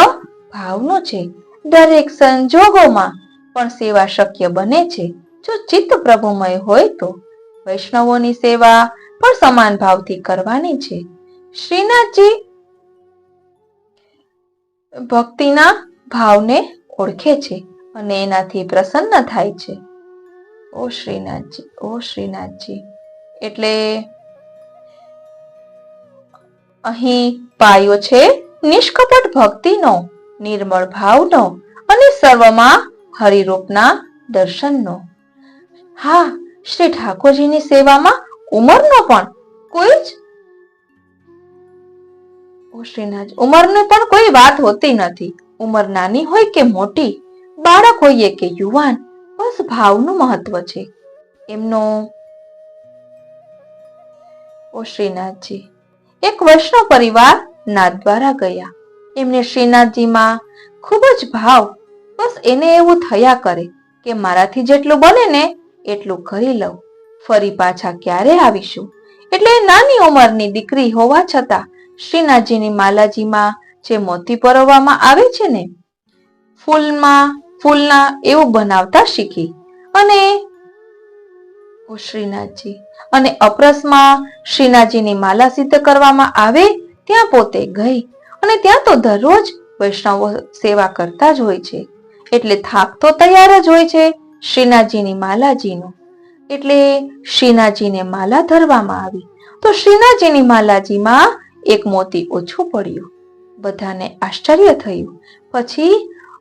Speaker 1: ભાવનો છે. દરેક સંજોગોમાં પણ સેવા શક્ય બને છે જો ચિત્ત પ્રભુમય હોય તો. વૈષ્ણવોની સેવા પણ સમાન ભાવથી કરવાની છે. શ્રીનાથજી ભક્તિના ભાવને ઓળખે છે અને એનાથી પ્રસન્ન થાય છે. ઓ શ્રીનાથજી, ઓ શ્રીનાથજી. એટલે અહીં પાયો છે નિષ્કપટ ભક્તિનો, નિર્મળ ભાવનો અને સર્વમાં હરિરૂપના દર્શનનો. હા, શ્રી ઠાકોરજીની સેવામાં ઉંમરનો પણ કોઈ જ ઉંમરની પણ કોઈ વાત હોતી નથી. ઉંમર નાની હોય કે મોટી, બાળક હોઈએ કે યુવાન, બસ ભાવનું મહત્વ છે એમનો. ઓ શ્રીનાથજી. એક વૈષ્ણવ પરિવાર નાથદ્વારા ગયા. એમને શ્રીનાથજીમાં ખૂબ જ ભાવ. બસ એને એવું થયા કરે કે મારાથી જેટલું બને ને એટલું કરી લઉં, ફરી પાછા ક્યારે આવીશું. એટલે નાની ઉંમરની દીકરી હોવા છતાં શ્રીનાથજીની માલાજીમાં જે મોતી પરોવવામાં આવે છે ને, ફૂલના એવું બનાવતા શીખી. અને શ્રીનાથજી અને અપરસમાં શ્રીનાથજીની માલા સિદ્ધ કરવામાં આવે ત્યાં પોતે ગઈ. અને ત્યાં તો દરરોજ વૈષ્ણવો સેવા કરતા જ હોય છે, એટલે થાક તો તૈયાર જ હોય છે શ્રીનાથજીની માલાજીનો. એટલે શ્રીનાથજીને માલા ધરવામાં આવી તો શ્રીનાથજીની માલાજીમાં એક મોતી ઓછું પડ્યું. બધાને આશ્ચર્ય થયું. પછી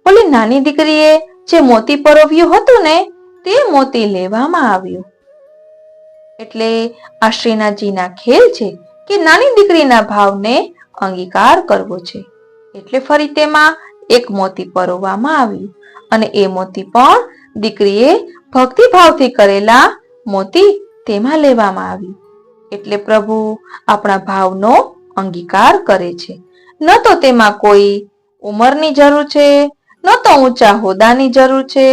Speaker 1: ઓલી નાની દીકરીએ જે મોતી પરોવ્યું હતું ને, તે મોતી લેવામાં આવ્યું. એટલે આ શ્રીનાથજીના ખેલ છે કે નાની દીકરીના ભાવને અંગીકાર કરવો છે. એટલે ફરી તેમાં એક મોતી પરોવવામાં આવ્યું અને એ મોતી પણ દીકરીએ ભક્તિભાવથી કરેલા મોતી તેમાં લેવામાં આવ્યું. એટલે પ્રભુ આપણા ભાવનો અંગીકાર કરે છે. ન તો તેમાં કોઈ ઉંમરની જરૂર છે, ન તો ઊંચા હોદ્દાની જરૂર છે,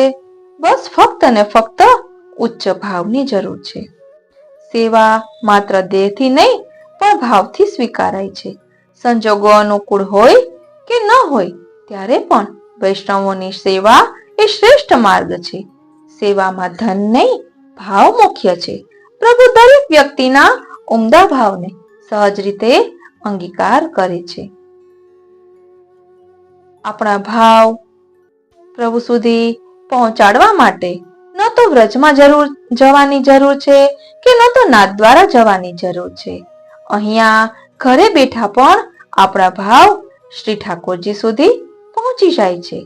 Speaker 1: બસ ફક્ત ને ફક્ત ઉચ્ચ ભાવની જરૂર છે. સેવા માત્ર દેહથી નહીં પણ ભાવથી સ્વીકારાય છે. સંજોગો અનુકૂળ હોય કે ન હોય ત્યારે પણ વૈષ્ણવોની સેવા એ શ્રેષ્ઠ માર્ગ છે. સેવામાં ધન નહીં, ભાવ મુખ્ય છે. પ્રભુ દરેક વ્યક્તિના ઉમદા ભાવને સહજ રીતે અંગીકાર કરે છે. આપણા ભાવ પ્રભુ સુધી પહોંચાડવા માટે ન તો વ્રજમાં જવાની જરૂર છે કે ન તો નાદ દ્વારા જવાની જરૂર છે. અહીંયા ઘરે બેઠા પણ આપણા ભાવ શ્રી ઠાકોરજી સુધી પહોંચી જાય છે.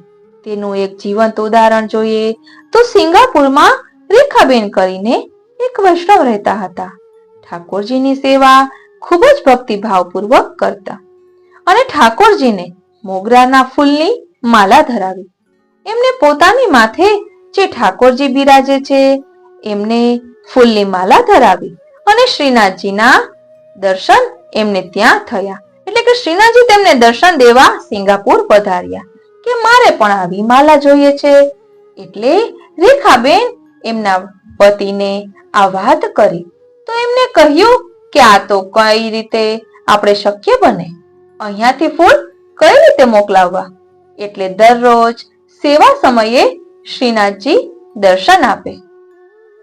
Speaker 1: તેનું એક જીવંત ઉદાહરણ જોઈએ તો સિંગાપુરમાં રેખાબેન કરીને એક વૈષ્ણવ રહેતા હતા. ઠાકોરજીની સેવા ખૂબ જ ભક્તિભાવપૂર્વક કરતા અને ઠાકોરજીને મોગરાના ફૂલની માલા ધરાવી. એમને પોતાની માથે જે ઠાકોરજી બિરાજે છે એમને ફૂલની માલા ધરાવી અને શ્રીનાથજીના દર્શન એમને ત્યાં થયા. એટલે કે શ્રીનાથજી તેમને દર્શન દેવા સિંગાપુર પધાર્યા કે મારે પણ આવી માલા જોઈએ છે. એટલે રેખાબેન એમના પતિને આ વાત કરી તો એમને કહ્યું કે આ તો કઈ રીતે આપણે શક્ય બને, અહીંયાથી ફૂલ કઈ રીતે મોકલાવવા. એટલે દરરોજ સેવા સમયે શ્રીનાથજી દર્શન આપે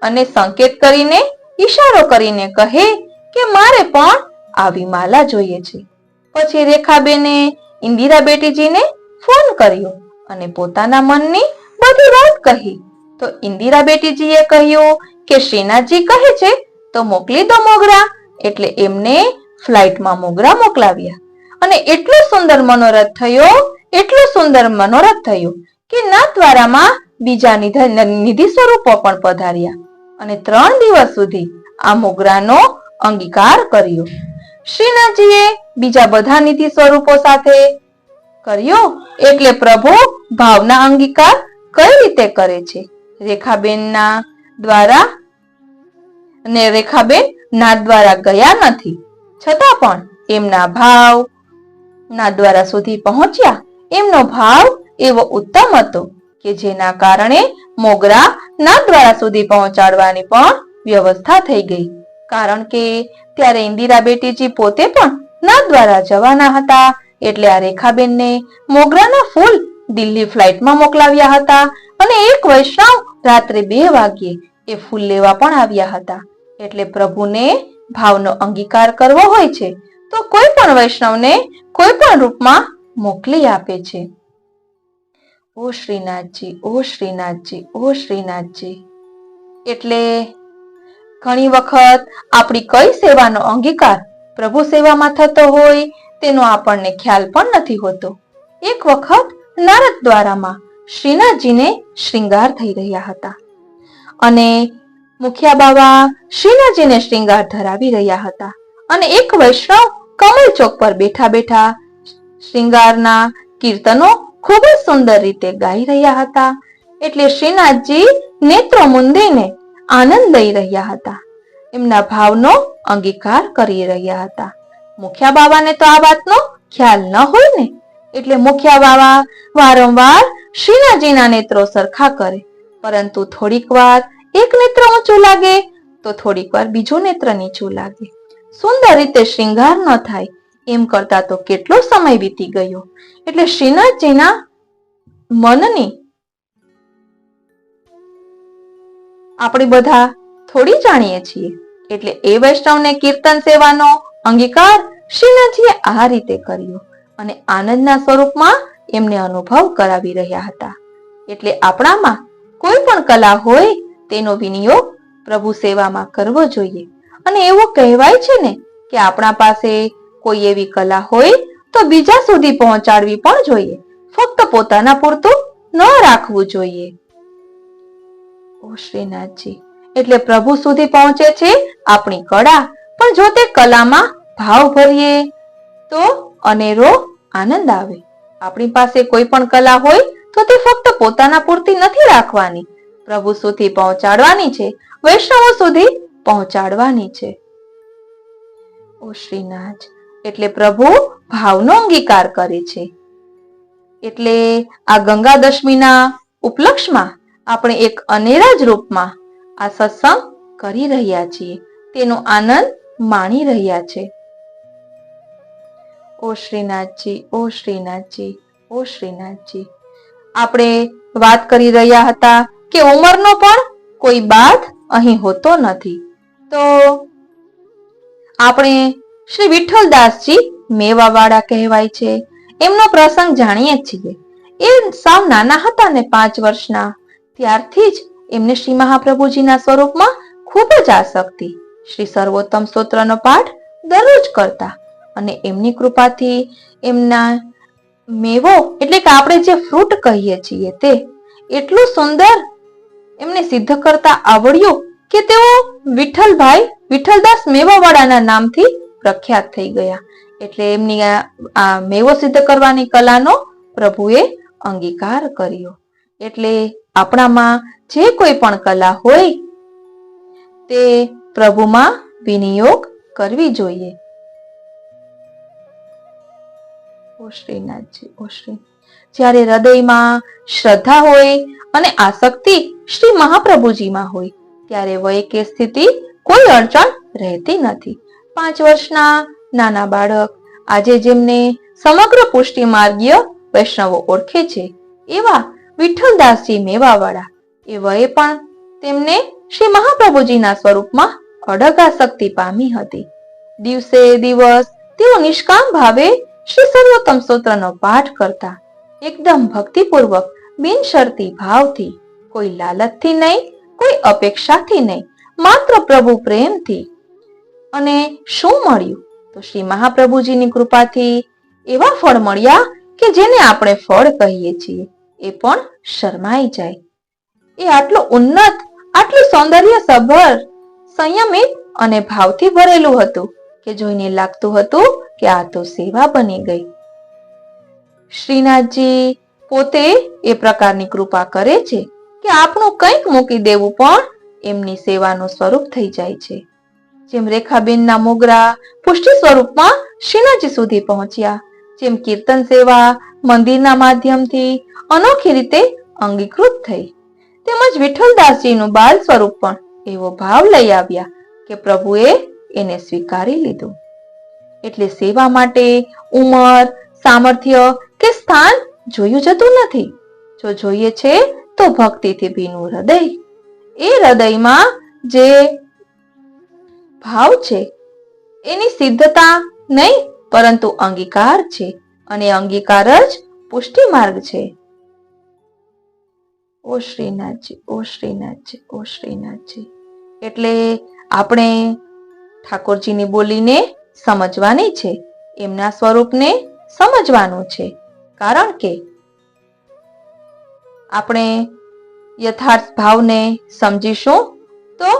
Speaker 1: અને સંકેત કરીને ઈશારો કરીને કહે કે મારે પણ આવી માલા જોઈએ છે. પછી રેખાબેને ઇન્દિરા બેટીજીને ફોન કર્યો અને પોતાના મનની બધી વાત કહી. તો ઇન્દિરા બેટીજીએ કહ્યું કે શ્રીનાથજી કહે છે તો મોકલી દો મોગરા. એટલે એમને ફ્લાઇટમાં મોગરા મોકલાવ્યા અને એટલો સુંદર મનોરથ થયો કે નાથદ્વારામાં બીજા નિધિ સ્વરૂપો પણ પધાર્યા અને 3 દિવસ સુધી આ મોગરાનો અંગીકાર કર્યો. શ્રીનાથજીએ બીજા બધા નિધિ સ્વરૂપો સાથે કર્યો. એટલે પ્રભુ ભાવના અંગીકાર કઈ રીતે કરે છે. રેખાબેન નાદ દ્વારા ગયા નથી, છતાં પણ એમના ભાવ નાદ દ્વારા સુધી પહોંચ્યા. એમનો ભાવ એવો ઉત્તમ હતો કે જેના કારણે મોગરા નાદ દ્વારા સુધી પહોંચાડવાની પણ વ્યવસ્થા થઈ ગઈ. કારણ કે ત્યારે ઇન્દિરા બેટીજી પોતે પણ નાદ દ્વારા જવાના હતા. એટલે આ રેખાબેનને મોગરાના ફૂલ દિલ્હી ફ્લાઇટમાં મોકલાવ્યા હતા અને એક વૈષ્ણવ રાત્રે 2 વાગ્યે એ ફૂલ લેવા પણ આવ્યા હતા. એટલે પ્રભુને ભાવનો અંગીકાર કરવો હોય છે તો કોઈ પણ વૈષ્ણવને કોઈ પણ રૂપમાં મોકલી આપે છે. ઓ શ્રીનાથજી, ઓ શ્રીનાથજી, ઓ શ્રીનાથજી. એટલે ઘણી વખત આપણી કઈ સેવાનો અંગીકાર પ્રભુ સેવામાં થતો હોય તેનો આપણને ખ્યાલ પણ નથી હોતો. એક વખત નારદ દ્વારામાં શ્રીનાથજીને શ્રૃંગાર થઈ રહ્યા હતા અને મુખિયા બાવા શ્રીનાથજીને શ્રૃંગાર ધરાવી રહ્યા હતા અને એક વૈષ્ણવ કમળ ચોક પર બેઠા બેઠા શ્રૃંગારના કીર્તનો ખૂબ જ સુંદર રીતે ગાઈ રહ્યા હતા. એટલે શ્રીનાથજી નેત્રો મૂંદીને આનંદ લઈ રહ્યા હતા, એમના ભાવનો અંગીકાર કરી રહ્યા હતા. મુખિયા બાવાને તો આ વાતનો ખ્યાલ ન હોય ને, એટલે મુખિયા બાવા વારંવાર શ્રીનાથજીના નેત્રો સરખા કરે, પરંતુ થોડીક વાર એક નેત્ર ઊંચું લાગે તો થોડીક વાર બીજું નેત્ર નીચું લાગે. સુંદર રીતે શ્રૃંગાર ન થાય એમ કરતા તો કેટલો સમય વીતી ગયો. એટલે શ્રીનાથજીના મનની આપણે બધા થોડી જાણીએ છીએ. એટલે એ વૈષ્ણવને કીર્તન સેવાનો અંગીકાર શ્રીનાથજીએ આ રીતે કર્યો અને આનંદના સ્વરૂપમાં એમને અનુભવ કરાવી રહ્યા હતા. એટલે આપણામાં કોઈ પણ કલા હોય તેનો વિનિયોગ પ્રભુ સેવામાં કરવો જોઈએ. અને એવું કહેવાય છે ને કે આપણા પાસે કોઈ એવી કલા હોય તો બીજા સુધી પહોંચાડવી પણ જોઈએ, ફક્ત પોતાના પૂરતું ન રાખવું જોઈએ. ઓ શ્રીનાથજી, એટલે પ્રભુ સુધી પહોંચે છે આપણી કળા, પણ જો તે કલામાં ભાવ ભરીએ તો અનેરો આનંદ આવે. આપણી પાસે કોઈ પણ કલા હોય તો તે ફક્ત પોતાના પૂરતી નથી રાખવાની, પ્રભુ સુધી પહોંચાડવાની છે, વૈષ્ણવો સુધી પહોંચાડવાની છે. ઓ શ્રીનાથ, એટલે પ્રભુ ભાવનો અંગીકાર કરે છે. એટલે આ ગંગા દશમીના ઉપલક્ષમાં આપણે એક અનેરા જ રૂપમાં આ સત્સંગ કરી રહ્યા છીએ, તેનો આનંદ માણી રહ્યા છે. ઓ શ્રીનાથજી, ઓ શ્રીનાથજી, ઓ શ્રીનાથજી. આપણે વાત કરી રહ્યા હતા કે ઉંમરનો પણ કોઈ બાદ અહીં હોતો નથી. તો આપણે શ્રી વિઠ્ઠલદાસજી મેવાવાળા કહેવાય છે, એમનો પ્રસંગ જાણીએ છીએ. એ સાવ નાના હતા ને 5 વર્ષના, ત્યારથી જ એમને શ્રી મહાપ્રભુજીના સ્વરૂપમાં ખૂબ જ આસક્તિ. શ્રી સર્વોત્તમ સ્તોત્રનો પાઠ દરરોજ કરતા અને એમની કૃપાથી એમના મેવો એટલે કે આપણે જે ફ્રૂટ કહીએ છીએ તે એટલું સુંદર એમને સિદ્ધ કરતા આવડ્યું કે તેઓ વિઠ્ઠલદાસ મેવાવાળાના નામથી પ્રખ્યાત થઈ ગયા. એટલે એમની આ મેવો સિદ્ધ કરવાની કલાનો પ્રભુએ અંગીકાર કર્યો. એટલે આપણામાં જે કોઈ પણ કલા હોય તે પ્રભુમાં વિનિયોગ કરવી જોઈએ. ઓ શ્રીનાથજી, ઓ શ્રી. જ્યારે હૃદયમાં શ્રદ્ધા હોય અને આસક્તિ શ્રી મહાપ્રભુજીમાં હોય ત્યારે વય કે સ્થિતિ કોઈ અડચણ રહેતી નથી. 5 વર્ષના નાના બાળક આજે જેમને સમગ્ર પુષ્ટિ માર્ગીય વૈષ્ણવો ઓળખે છે એવા વિઠ્ઠલદાસજી મેવાવાળા એ વયે પણ તેમને શ્રી મહાપ્રભુજીના સ્વરૂપમાં અડગ આસક્તિ પામી હતી. દિવસે દિવસ તેઓ નિષ્કામ ભાવે શ્રી સર્વોત્તમ સ્તોત્રનો પાઠ કરતા, એકદમ ભક્તિપૂર્વક બિનશરતી ભાવથી, કોઈ લાલચથી નહીં, કોઈ અપેક્ષાથી નહીં, માત્ર પ્રભુ પ્રેમથી. અને શું મળ્યું? તો શ્રી મહાપ્રભુજીની કૃપાથી એવા ફળ મળ્યા કે જેને આપણે ફળ કહીએ છીએ એ પણ શરમાઈ જાય. એ આટલું ઉન્નત, આટલું સૌંદર્ય સભર, સંયમિત અને ભાવથી ભરેલું હતું કે જોઈને લાગતું હતું કે આ તો સેવા બની ગઈ. શ્રીનાથજી પોતે એ પ્રકારની કૃપા કરે છે કે આપણું કંઈક મૂકી દેવું પણ એમની સેવાનું સ્વરૂપ થઈ જાય છે. જેમ રેખાબેનના મોગરા પુષ્ટિ સ્વરૂપમાં શ્રીનાથજી સુધી પહોંચ્યા, જેમ કીર્તન સેવા મંદિરના માધ્યમથી અનોખી રીતે અંગીકૃત થઈ, તેમજ વિઠ્ઠલદાસજીનું બાલ સ્વરૂપ પણ એવો ભાવ લઈ આવ્યા કે પ્રભુએ એને સ્વીકારી લીધું. એટલે સેવા માટે ઉંમર, સામર્થ્ય કે સ્થાન જોયું જતું નથી. જો જોઈએ છે તો ભક્તિથી ભીનું હૃદય, એ હૃદયમાં જે ભાવ છે એની સિદ્ધતા નહીં પરંતુ અંગીકાર છે, અને અંગીકાર જ પુષ્ટિ માર્ગ છે. ઓ શ્રીનાથજી, ઓ શ્રીનાથજી, ઓ શ્રીનાથજી. એટલે આપણે ઠાકોરજીની બોલીને સમજવાની છે, એમના સ્વરૂપને સમજવાનું છે, કારણ કે આપણે યથાર્થ ભાવને સમજીશું તો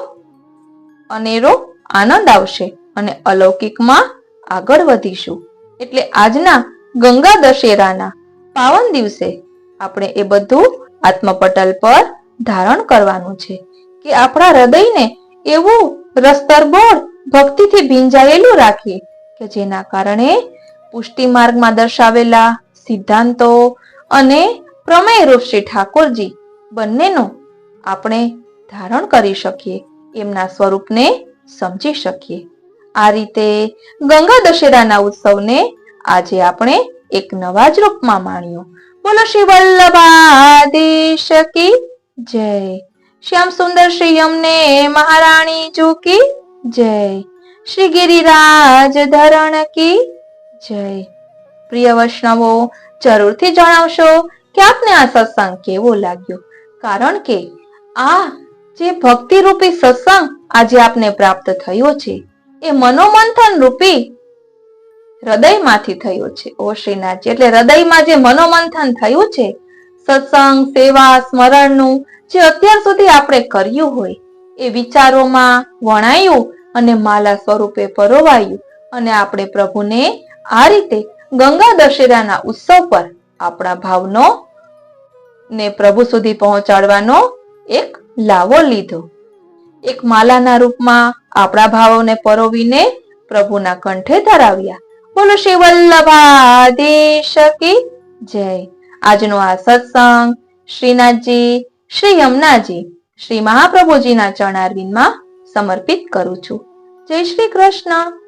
Speaker 1: અનેરો આનંદ આવશે અને અલૌકિકમાં આગળ વધીશું. એટલે આજના ગંગા દશેરાના પાવન દિવસે આપણે એ બધું આત્મપટલ પર ધારણ કરવાનું છે કે આપણા હૃદયને એવું રસ્તરબોળ ભક્તિથી ભીંજાયેલું રાખીએ કે જેના કારણે પુષ્ટિ માર્ગમાં દર્શાવેલા સિદ્ધાંતો અને પ્રમેય રૂપ શ્રી ઠાકોરજી બંનેનો આપણે ધારણ કરી શકીએ, એમના સ્વરૂપને સમજી શકીએ. આ રીતે ગંગા દશેરાના ઉત્સવને આજે આપણે એક નવા જ રૂપમાં માણ્યો. બોલો શ્રી વલ્લભાધીશ કી જય. શ્યામ સુંદર શ્રી યમને મહારાણી જી કી જય. શ્રી ગિરિરાજ ધરણ કી જય. પ્રિય વૈષ્ણવો, જરૂરથી જણાવશો કે આપને આ સત્સંગ કેવો લાગ્યો, કારણ કે આ જે ભક્તિ રૂપી સત્સંગ આજે આપને પ્રાપ્ત થયો છે એ મનોમંથન રૂપી હૃદયમાંથી થયો છે. ઓ શ્રીનાથજી, એટલે હૃદયમાં જે મનોમંથન થયું છે, સત્સંગ, સેવા, સ્મરણનું જે અત્યાર સુધી આપણે કર્યું હોય એ વિચારોમાં વણાયું અને માલા સ્વરૂપે પરોવાયું, અને આપણે પ્રભુને આ રીતે ગંગા દશેરાના ઉત્સવ પર આપણા ભાવનો ને પ્રભુ સુધી પહોંચાડવાનો એક લાવો લીધો. એક માલાના રૂપમાં આપણા ભાવોને પરોવીને પ્રભુના કંઠે ધરાવ્યા. બોલો શ્રી વલ્લભાધીશ કી જય. આજનો આ સત્સંગ શ્રીનાથજી, શ્રી યમુનાજી, શ્રી મહાપ્રભુજીના ચરણારવિંદમાં સમર્પિત કરું છું. જય શ્રી કૃષ્ણ.